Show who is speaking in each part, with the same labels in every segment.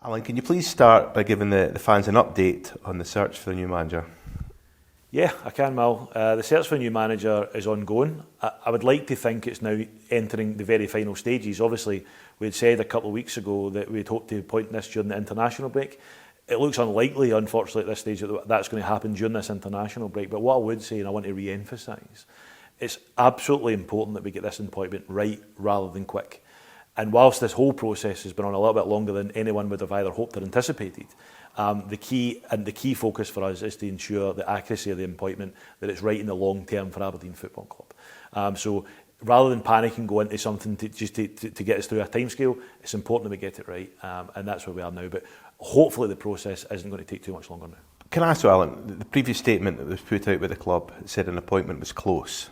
Speaker 1: Alan, can you please start by giving the fans an update on the search for the new manager?
Speaker 2: Yeah, I can, Mal. The search for a new manager is ongoing. I would like to think it's now entering the very final stages. Obviously, we had said a couple of weeks ago that we'd hoped to appoint this during the international break. It looks unlikely, unfortunately, at this stage that that's going to happen during this international break. But what I would say, and I want to re-emphasise, it's absolutely important that we get this appointment right rather than quick. And whilst this whole process has been on a little bit longer than anyone would have either hoped or anticipated, the key focus for us is to ensure the accuracy of the appointment, that it's right in the long term for Aberdeen Football Club. So rather than panic and go into something to get us through a timescale, it's important that we get it right, and that's where we are now. But hopefully the process isn't going to take too much longer now.
Speaker 1: Can I ask you, Alan, the previous statement that was put out by the club said an appointment was close.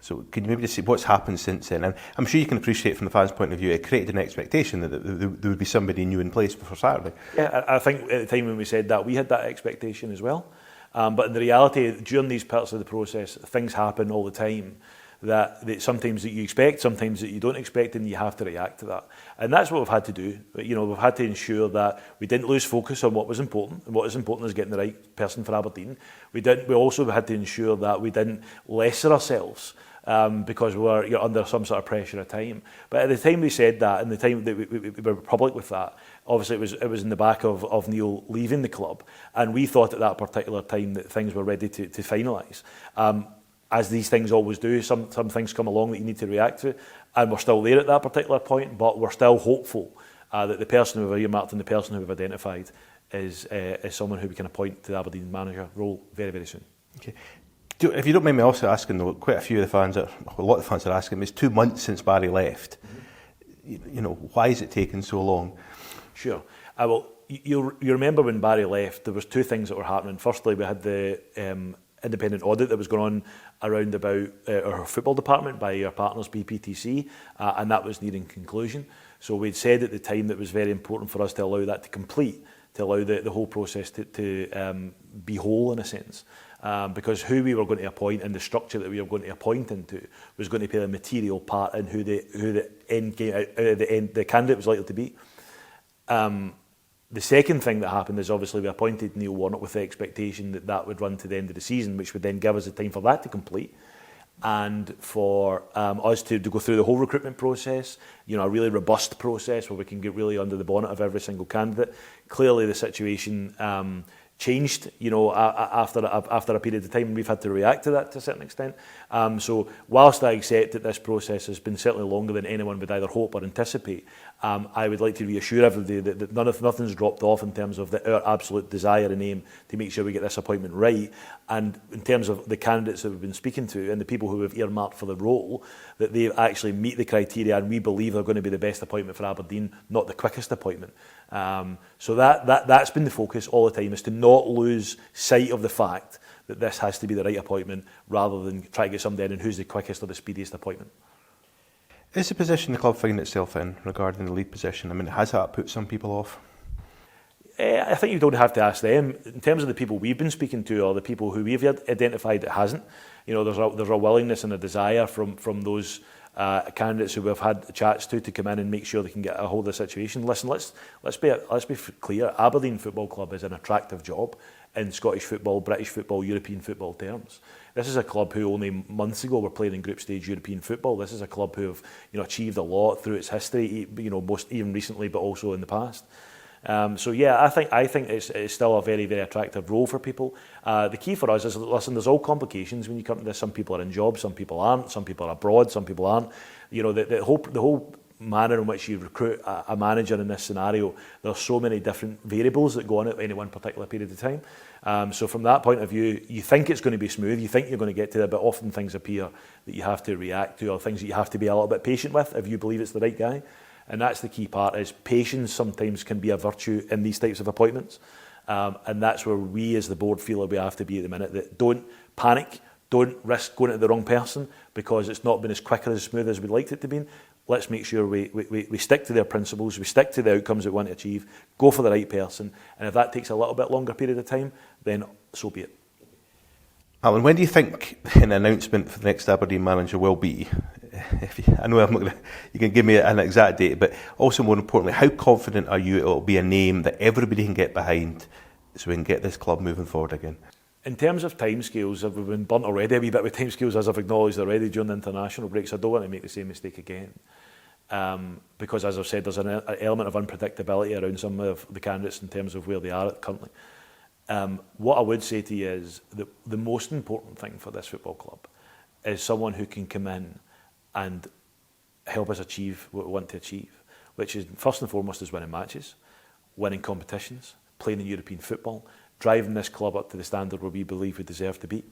Speaker 1: So can you maybe just say what's happened since then? And I'm sure you can appreciate from the fans' point of view, it created an expectation that there would be somebody new in place before Saturday.
Speaker 2: Yeah, I think at the time when we said that, we had that expectation as well. But in the reality, during these parts of the process, things happen all the time that sometimes that you expect, sometimes that you don't expect, and you have to react to that. And that's what we've had to do. You know, we've had to ensure that we didn't lose focus on what was important, and what is important is getting the right person for Aberdeen. We also had to ensure that we didn't lesser ourselves. Because we were under some sort of pressure at time. But at the time we said that, and the time that we were public with that, obviously it was in the back of Neil leaving the club, and we thought at that particular time that things were ready to finalise. As these things always do, some things come along that you need to react to, and we're still there at that particular point, but we're still hopeful that the person who we've earmarked and the person who we've identified is someone who we can appoint to the Aberdeen manager role very, very soon.
Speaker 1: Okay. If you don't mind me also asking, though, quite a lot of the fans are asking me, it's 2 months since Barry left. Mm-hmm. You know, why is it taking so long?
Speaker 2: Sure. Well, you remember when Barry left, there was two things that were happening. Firstly, we had the independent audit that was going on around about our football department by our partners BPTC, and that was nearing conclusion. So we'd said at the time that it was very important for us to allow that to complete, to allow the whole process to be whole in a sense. Because who we were going to appoint and the structure that we were going to appoint into was going to play a material part in who the candidate was likely to be. The second thing that happened is obviously we appointed Neil Warnock with the expectation that that would run to the end of the season, which would then give us the time for that to complete and for us to go through the whole recruitment process, you know, a really robust process where we can get really under the bonnet of every single candidate. Clearly the situation changed, you know, after a period of time, and we've had to react to that to a certain extent. So whilst I accept that this process has been certainly longer than anyone would either hope or anticipate, I would like to reassure everybody that nothing's dropped off in terms of our absolute desire and aim to make sure we get this appointment right. And in terms of the candidates that we've been speaking to and the people who have earmarked for the role, that they actually meet the criteria, and we believe they're going to be the best appointment for Aberdeen, not the quickest appointment. So that's been the focus all the time, is to not lose sight of the fact that this has to be the right appointment rather than try to get somebody in and who's the quickest or the speediest appointment.
Speaker 1: Is the position the club finding itself in regarding the lead position? I mean, has that put some people off?
Speaker 2: I think you don't have to ask them. In terms of the people we've been speaking to or the people who we've identified, it hasn't. You know, there's a willingness and a desire from those candidates who we've had chats to come in and make sure they can get a hold of the situation. Listen, let's be clear. Aberdeen Football Club is an attractive job in Scottish football, British football, European football terms. This is a club who only months ago were playing in group stage European football. This is a club who have, you know, achieved a lot through its history, you know, most even recently, but also in the past. So yeah, I think it's still a very, very attractive role for people. The key for us is, listen, there's all complications when you come to this. Some people are in jobs, some people aren't, some people are abroad, some people aren't. You know, the whole manner in which you recruit a manager in this scenario, there's so many different variables that go on at any one particular period of time. So from that point of view, you think it's going to be smooth, you think you're going to get to that, but often things appear that you have to react to, or things that you have to be a little bit patient with if you believe it's the right guy. And that's the key part, is patience sometimes can be a virtue in these types of appointments. And that's where we as the board feel that we have to be at the minute, that don't panic, don't risk going to the wrong person because it's not been as quick or as smooth as we'd liked it to be. Let's make sure we stick to their principles, we stick to the outcomes we want to achieve, go for the right person, and if that takes a little bit longer period of time, then so be it.
Speaker 1: Alan, when do you think an announcement for the next Aberdeen manager will be? I know I'm not going to, you can give me an exact date, but also more importantly, how confident are you it'll be a name that everybody can get behind so we can get this club moving forward again?
Speaker 2: In terms of timescales, we've been burnt already a wee bit with timescales, as I've acknowledged already during the international breaks. I don't want to make the same mistake again. Because, as I've said, there's an element of unpredictability around some of the candidates in terms of where they are currently. What I would say to you is that the most important thing for this football club is someone who can come in and help us achieve what we want to achieve, which is first and foremost is winning matches, winning competitions, playing in European football, driving this club up to the standard where we believe we deserve to be.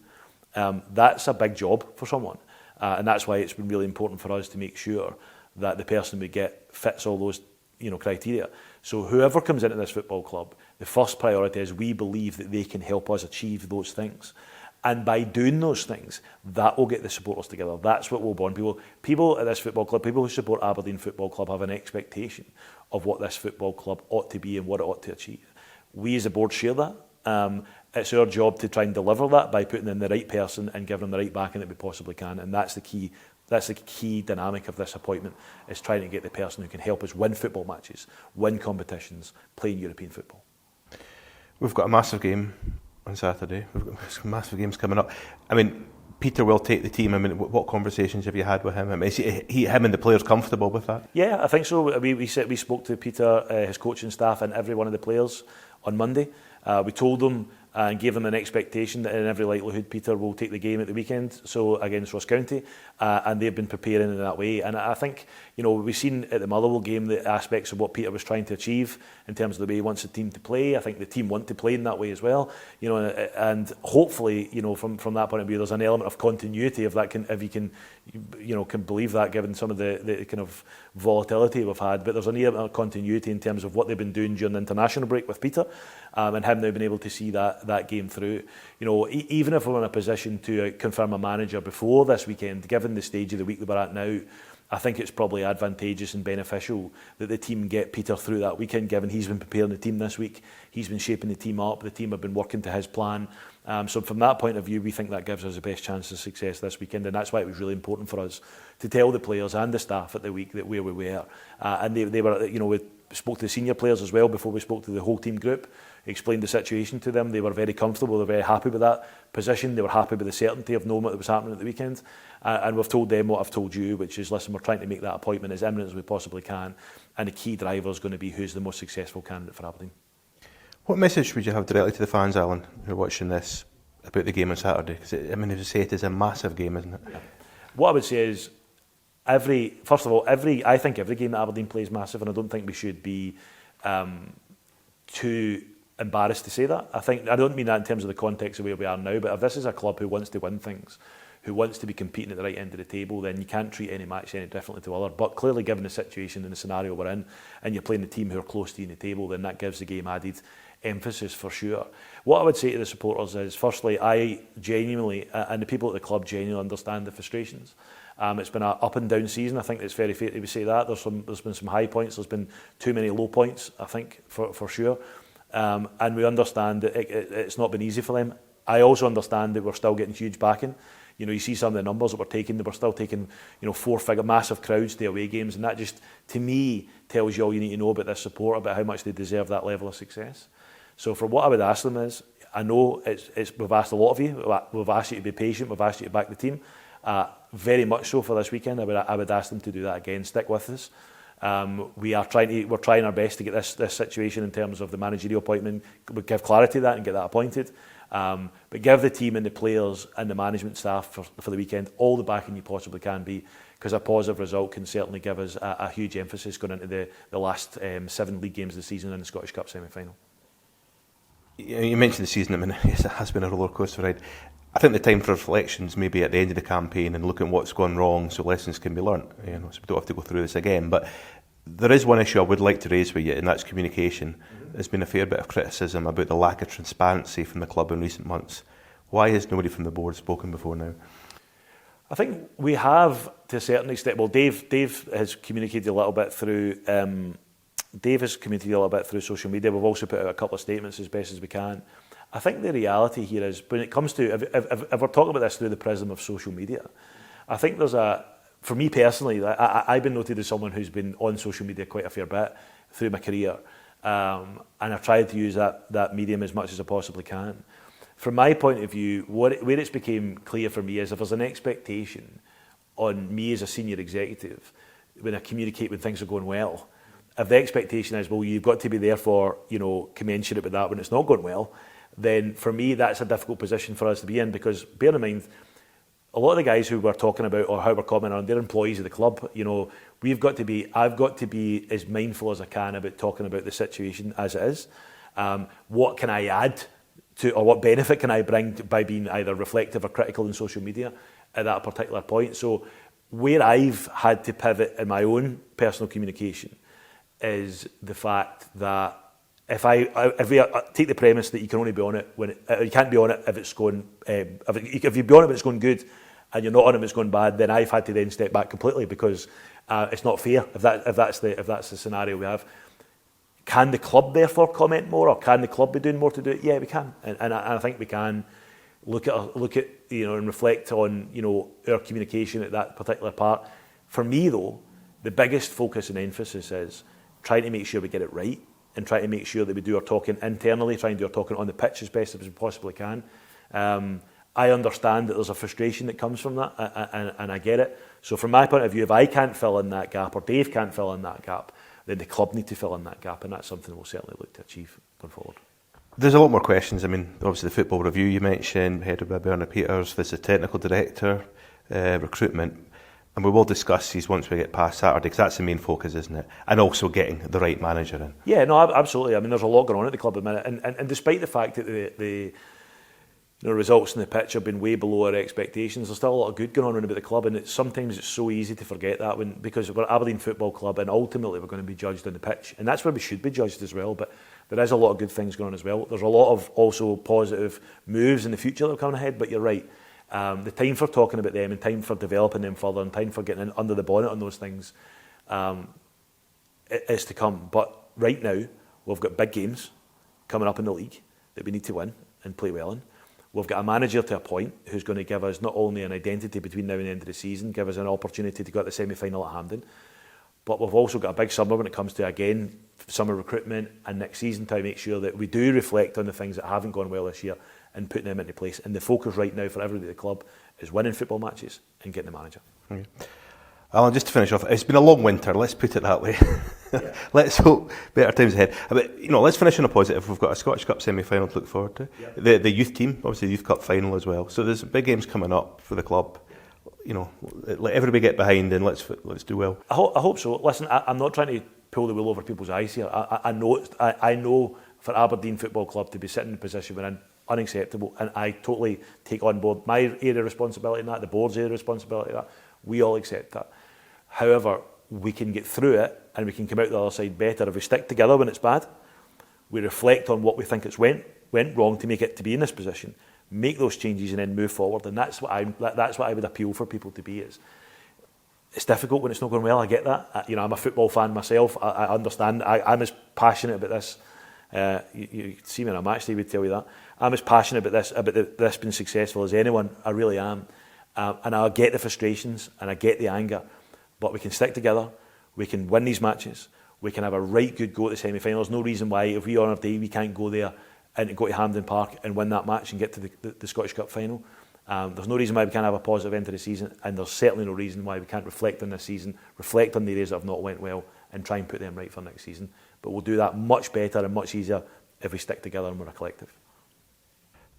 Speaker 2: That's a big job for someone, and that's why it's been really important for us to make sure that the person we get fits all those criteria. So whoever comes into this football club, the first priority is we believe that they can help us achieve those things. And by doing those things, that will get the supporters together. That's what will bond people. People at this football club, people who support Aberdeen Football Club have an expectation of what this football club ought to be and what it ought to achieve. We as a board share that. It's our job to try and deliver that by putting in the right person and giving them the right backing that we possibly can. And that's the key. That's the key dynamic of this appointment, is trying to get the person who can help us win football matches, win competitions, play in European football.
Speaker 1: We've got a massive game on Saturday. We've got some massive games coming up. I mean, Peter will take the team. I mean, what conversations have you had with him? I mean, is him and the players comfortable with that?
Speaker 2: Yeah, I think so. We spoke to Peter, his coaching staff, and every one of the players on Monday. We told them and gave them an expectation that in every likelihood Peter will take the game at the weekend, so against Ross County, and they've been preparing in that way. And I think, we've seen at the Motherwell game the aspects of what Peter was trying to achieve in terms of the way he wants the team to play. I think the team want to play in that way as well, and hopefully, from that point of view, there's an element of continuity of that. If you can believe that, given some of the kind of volatility we've had, but there's an element of continuity in terms of what they've been doing during the international break with Peter, and him now been able to see that game through. Even if we're in a position to confirm a manager before this weekend, given the stage of the week that we're at now, I think it's probably advantageous and beneficial that the team get Peter through that weekend, given he's been preparing the team this week, he's been shaping the team up, the team have been working to his plan. So from that point of view, we think that gives us the best chance of success this weekend, and that's why it was really important for us to tell the players and the staff at the week that where we were. And they were, we spoke to the senior players as well before we spoke to the whole team group, explained the situation to them. They were very comfortable, they were very happy with that position, they were happy with the certainty of knowing what was happening at the weekend. And we've told them what I've told you, which is, listen, we're trying to make that appointment as imminent as we possibly can, and the key driver is going to be who's the most successful candidate for Aberdeen.
Speaker 1: What message would you have directly to the fans, Alan, who are watching this, about the game on Saturday? Because, as you say, it is a massive game, isn't it?
Speaker 2: Yeah. What I would say is, I think every game that Aberdeen plays massive, and I don't think we should be too embarrassed to say that. I don't mean that in terms of the context of where we are now, but if this is a club who wants to win things, who wants to be competing at the right end of the table, then you can't treat any match any differently to other. But clearly, given the situation and the scenario we're in, and you're playing the team who are close to you in the table, then that gives the game added emphasis for sure. What I would say to the supporters is, firstly, I genuinely, and the people at the club genuinely understand the frustrations. It's been an up and down season. I think it's very fair to say that. There's been some high points, there's been too many low points, I think, for sure. And we understand that it's not been easy for them. I also understand that we're still getting huge backing. You see some of the numbers that we're taking, that we're still taking, 4-figure massive crowds to away games, and that just, to me, tells you all you need to know about this support, about how much they deserve that level of success. So for what I would ask them is, I know we've asked a lot of you, we've asked you to be patient, we've asked you to back the team, very much so for this weekend. I would ask them to do that again, stick with us. We're trying our best to get this situation in terms of the managerial appointment, we give clarity to that and get that appointed. But give the team and the players and the management staff for the weekend all the backing you possibly can be, because a positive result can certainly give us a huge emphasis going into the last 7 league games of the season and the Scottish Cup semi-final.
Speaker 1: You mentioned the season. I mean, yes, it has been a roller coaster ride. I think the time for reflections maybe at the end of the campaign and looking at what's gone wrong so lessons can be learnt. So we don't have to go through this again. But there is one issue I would like to raise with you, and that's communication. There's been a fair bit of criticism about the lack of transparency from the club in recent months. Why has nobody from the board spoken before now?
Speaker 2: I think we have, to a certain extent. Well, Dave has communicated a little bit through. Social media. We've also put out a couple of statements as best as we can. I think the reality here is, when it comes to, if we're talking about this through the prism of social media, I think there's for me personally, I've been noted as someone who's been on social media quite a fair bit through my career, and I've tried to use that medium as much as I possibly can. From my point of view, where it's became clear for me is if there's an expectation on me as a senior executive when I communicate when things are going well, if the expectation is, well, you've got to be there for, commensurate with that when it's not going well, then for me that's a difficult position for us to be in, because bear in mind, a lot of the guys who we're talking about or how we're commenting on, they're employees of the club. I've got to be as mindful as I can about talking about the situation as it is. What can I add to, or what benefit can I bring by being either reflective or critical in social media at that particular point? So where I've had to pivot in my own personal communication is the fact that if we take the premise that you can only be on it when you can't be on it if it's going, if you be on it when it's going good and you're not on it when it's going bad, then I've had to then step back completely, because it's not fair if that's the scenario we have. Can the club therefore comment more, or can the club be doing more to do it? Yeah, we can, and I think we can look at and reflect on our communication at that particular part. For me though, the biggest focus and emphasis is trying to make sure we get it right, and trying to make sure that we do our talking internally, trying to do our talking on the pitch as best as we possibly can. I understand that there's a frustration that comes from that, and I get it. So from my point of view, if I can't fill in that gap, or Dave can't fill in that gap, then the club need to fill in that gap, and that's something we'll certainly look to achieve going forward.
Speaker 1: There's a lot more questions. I mean, obviously the football review you mentioned, headed by Bernard Peters, there's the technical director, recruitment, and we will discuss these once we get past Saturday, because that's the main focus, isn't it? And also getting the right manager in. Yeah,
Speaker 2: no, absolutely. I mean, there's a lot going on at the club at the minute, and despite the fact that the results in the pitch have been way below our expectations, there's still a lot of good going on about the club, and sometimes it's so easy to forget that because we're Aberdeen Football Club, and ultimately we're going to be judged on the pitch, and that's where we should be judged as well. But there is a lot of good things going on as well. There's a lot of also positive moves in the future that are coming ahead, but you're right. The time for talking about them, and time for developing them further, and time for getting in under the bonnet on those things is to come. But right now, we've got big games coming up in the league that we need to win and play well in. We've got a manager to appoint who's going to give us not only an identity between now and the end of the season, give us an opportunity to go to the semi-final at Hampden, but we've also got a big summer when it comes to, again, summer recruitment and next season, to make sure that we do reflect on the things that haven't gone well this year and putting them into place. And the focus right now for everybody at the club is winning football matches and getting the manager.
Speaker 1: Okay. Alan, just to finish off, it's been a long winter, let's put it that way. Yeah. Let's hope better times ahead. But, let's finish on a positive. We've got a Scottish Cup semi-final to look forward to. Yeah. The youth team, obviously the Youth Cup final as well. So there's big games coming up for the club. Let everybody get behind, and let's do well.
Speaker 2: I hope so. Listen, I'm not trying to pull the wool over people's eyes here. I know for Aberdeen Football Club to be sitting in a position we're in, unacceptable, and I totally take on board my area of responsibility in that, the board's area of responsibility in that. We all accept that. However, we can get through it, and we can come out the other side better if we stick together when it's bad. We reflect on what we think it's went wrong to make it to be in this position, make those changes, and then move forward. And that's what I would appeal for people to be. It's difficult when it's not going well. I get that. I'm a football fan myself. I understand. I'm as passionate about this. You see me on a match day, would tell you that. I'm as passionate about this being successful as anyone. I really am. And I get the frustrations and I get the anger. But we can stick together, we can win these matches, we can have a right good go at the semi-final. There's no reason why, if we on our day, we can't go there and go to Hampden Park and win that match and get to the Scottish Cup final. There's no reason why we can't have a positive end to the season, and there's certainly no reason why we can't reflect on this season, reflect on the areas that have not went well, and try and put them right for next season. But we'll do that much better and much easier if we stick together and we're a collective.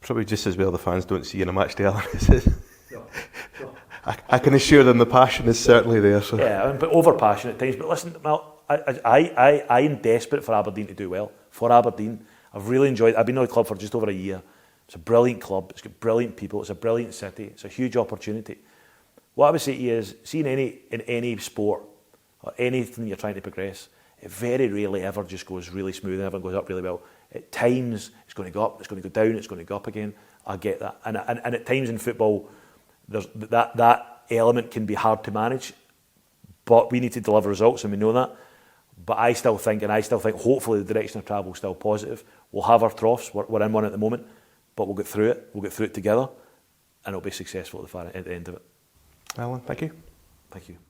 Speaker 1: Probably just as well the fans don't see you in a match day, Alan. I can assure them the passion is certainly there. So.
Speaker 2: Yeah, but over-passionate at times. But listen, I am desperate for Aberdeen to do well. For Aberdeen, I've really enjoyed it. I've been on the club for just over a year. It's a brilliant club. It's got brilliant people. It's a brilliant city. It's a huge opportunity. What I would say to you is, see in any sport or anything you're trying to progress, it very rarely ever just goes really smooth and everything goes up really well. At times, it's going to go up, it's going to go down, it's going to go up again. I get that. And at times in football, there's that element can be hard to manage, but we need to deliver results, and we know that. But I still think hopefully the direction of travel is still positive. We'll have our troughs, we're in one at the moment, but we'll get through it. We'll get through it together, and it'll be successful at the end of it.
Speaker 1: Alan, thank you.
Speaker 2: Thank you.